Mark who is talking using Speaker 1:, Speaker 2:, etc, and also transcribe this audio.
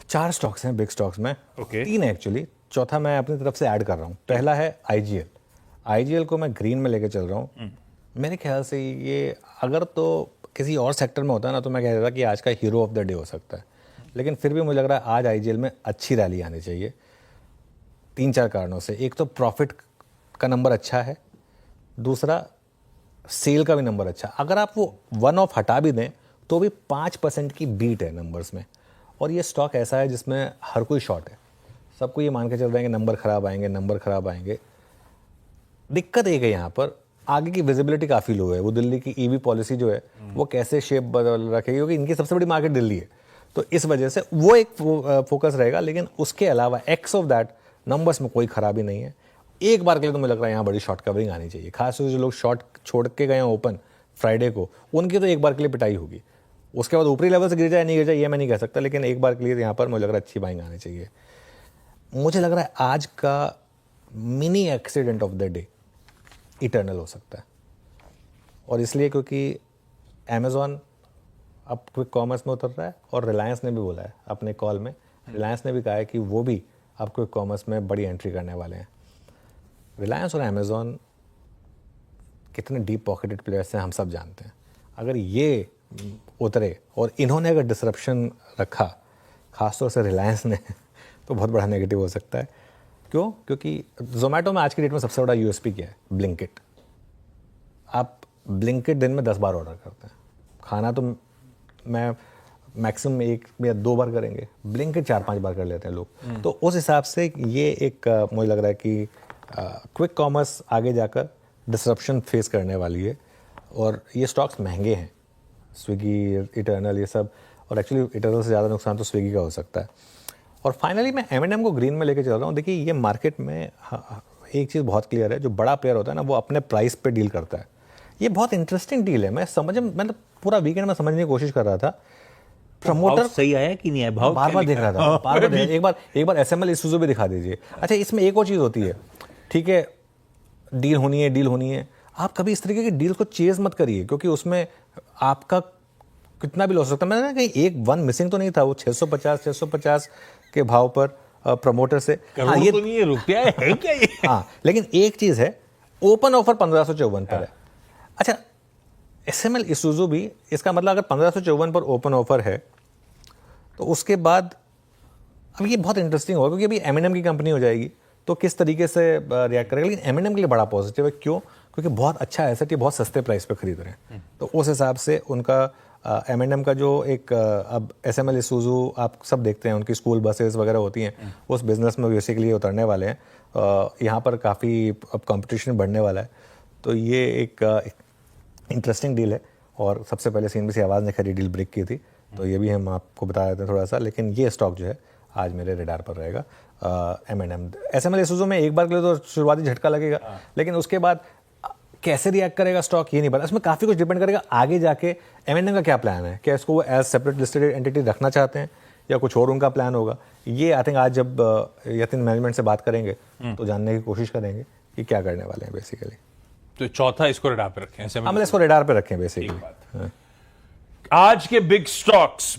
Speaker 1: 4 stocks हैं big stocks में।
Speaker 2: Okay.
Speaker 1: 3 है एक्चुअली, चौथा मैं अपनी तरफ से ऐड कर रहा हूँ। पहला है आईजीएल। आईजीएल को मैं ग्रीन में लेके चल रहा हूँ। मेरे ख्याल से ये अगर तो किसी और सेक्टर में होता है ना तो मैं कह देता कि आज का हीरो ऑफ द डे हो सकता है, लेकिन फिर भी मुझे लग रहा है आज आईजीएल में अच्छी रैली आनी चाहिए 3-4 कारणों से। एक तो प्रॉफिट का नंबर अच्छा है, दूसरा सेल का भी नंबर अच्छा। अगर आप वो वन ऑफ हटा भी दें तो भी 5% की बीट है नंबर्स में, और ये स्टॉक ऐसा है जिसमें हर कोई शॉर्ट है। सबको ये मान के चल रहे हैं कि नंबर खराब आएंगे, नंबर खराब आएंगे। दिक्कत एक है यहाँ पर, आगे की विजिबिलिटी काफ़ी लो है। वो दिल्ली की ईवी पॉलिसी जो है वो कैसे शेप बदल रखेगी, क्योंकि इनकी सबसे बड़ी मार्केट दिल्ली है, तो इस वजह से वो एक फोकस रहेगा। लेकिन उसके अलावा एक्स ऑफ दैट नंबर्स में कोई खराबी नहीं है। एक बार के लिए तो मुझे लग रहा है यहाँ बड़ी शॉर्ट कवरिंग आनी चाहिए। खासतौर से जो लोग शॉर्ट छोड़ के गए हैं ओपन फ्राइडे को, उनकी तो एक बार के लिए पिटाई होगी। उसके बाद ऊपरी लेवल से गिर जाए नहीं गिर जाए ये मैं नहीं कह सकता, लेकिन एक बार के लिए यहाँ पर मुझे लग रहा है अच्छी बाइंग आनी चाहिए। मुझे लग रहा है आज का mini accident of the day eternal हो सकता है, और इसलिए क्योंकि अमेज़ॉन अब क्विक कॉमर्स में उतर रहा है, और रिलायंस ने भी बोला है अपने कॉल में, रिलायंस ने भी कहा है कि वो भी अब क्विक कॉमर्स में बड़ी एंट्री करने वाले हैं। रिलायंस और अमेज़ॉन कितने डीप पॉकेटेड प्लेयर्स हैं हम सब जानते हैं। अगर ये उतरे और इन्होंने अगर डिसरप्शन रखा, खासतौर से रिलायंस ने, तो बहुत बड़ा नेगेटिव हो सकता है। क्यों? क्योंकि जोमेटो में आज की डेट में सबसे बड़ा यूएसपी क्या है? ब्लिंकिट। आप ब्लिंकिट दिन में 10 बार ऑर्डर करते हैं। खाना तो मैं मैक्सिमम 1 या 2 बार करेंगे, ब्लिंकिट 4-5 बार कर लेते हैं लोग। तो उस हिसाब से ये एक मुझे लग रहा है कि क्विक कॉमर्स आगे जाकर डिसरप्शन फेस करने वाली है, और ये स्टॉक्स महंगे हैं, स्विगी, इटर्नल, ये सब। और एक्चुअली इटर्नल से ज़्यादा नुकसान तो स्विगी का हो सकता है। और फाइनली मैं M&M को ग्रीन में लेके चल रहा हूँ। देखिए ये मार्केट में एक चीज़ बहुत क्लियर है, जो बड़ा प्लेयर होता है ना वो अपने प्राइस पे डील करता है। ये बहुत इंटरेस्टिंग डील है। मैं पूरा वीकेंड में समझने की कोशिश कर रहा था। प्रमोटर
Speaker 2: सही आया कि नहीं आया, भाव
Speaker 1: बार बार देख रहा था, बार बार एक बार SML इसूज़ू भी दिखा दीजिए। अच्छा, इसमें एक और चीज़ होती है, ठीक है, डील होनी है। आप कभी इस तरीके की डील को चेज मत करिए, क्योंकि उसमें आपका कितना भी लॉस हो सकता है। मैंने कहीं एक वन मिसिंग तो नहीं था, वो 650 के भाव पर प्रमोटर से।
Speaker 2: हाँ, ये तो नहीं है, रुपया है क्या ये?
Speaker 1: हाँ, लेकिन एक चीज है, ओपन ऑफर 1554 पर है। अच्छा, SML इसूज़ू भी, इसका मतलब अगर 1554 पर ओपन ऑफर है तो उसके बाद अब ये बहुत इंटरेस्टिंग होगा, क्योंकि अभी M&M की कंपनी हो जाएगी तो किस तरीके से रिएक्ट करेगा। लेकिन M&M के लिए बड़ा पॉजिटिव है। क्यों? क्योंकि बहुत अच्छा एसेट ये बहुत सस्ते प्राइस पे खरीद रहे हैं, तो उस हिसाब से उनका M&M का जो एक अब SML इसूज़ू आप सब देखते हैं, उनकी स्कूल बसेस वगैरह होती हैं, उस बिजनेस में बेसिकली उतरने वाले हैं। यहाँ पर काफ़ी अब कंपटीशन बढ़ने वाला है, तो ये एक इंटरेस्टिंग डील है। और सबसे पहले CNBC आवाज़ ने खरी डील ब्रेक की थी, तो ये भी हम आपको बता देते हैं थोड़ा सा। लेकिन ये स्टॉक जो है आज मेरे रेडार पर रहेगा। M&M, SML इसूज़ू में एक बार के लिए तो शुरुआती झटका लगेगा, लेकिन उसके बाद कैसे रिएक्ट करेगा स्टॉक ये नहीं पता। इसमें काफ़ी कुछ डिपेंड करेगा आगे जाके M&M का क्या प्लान है। क्या इसको वो एज सेपरेट लिस्टेड एंटिटी रखना चाहते हैं या कुछ और उनका प्लान होगा। ये आई थिंक आज जब यतिन मैनेजमेंट से बात करेंगे तो जानने की कोशिश करेंगे कि क्या करने वाले हैं बेसिकली।
Speaker 2: तो चौथा इसको रेडार पे रखें,
Speaker 1: हम इसको रेडार पे रखें बेसिकली।
Speaker 2: आज के बिग स्टॉक्स।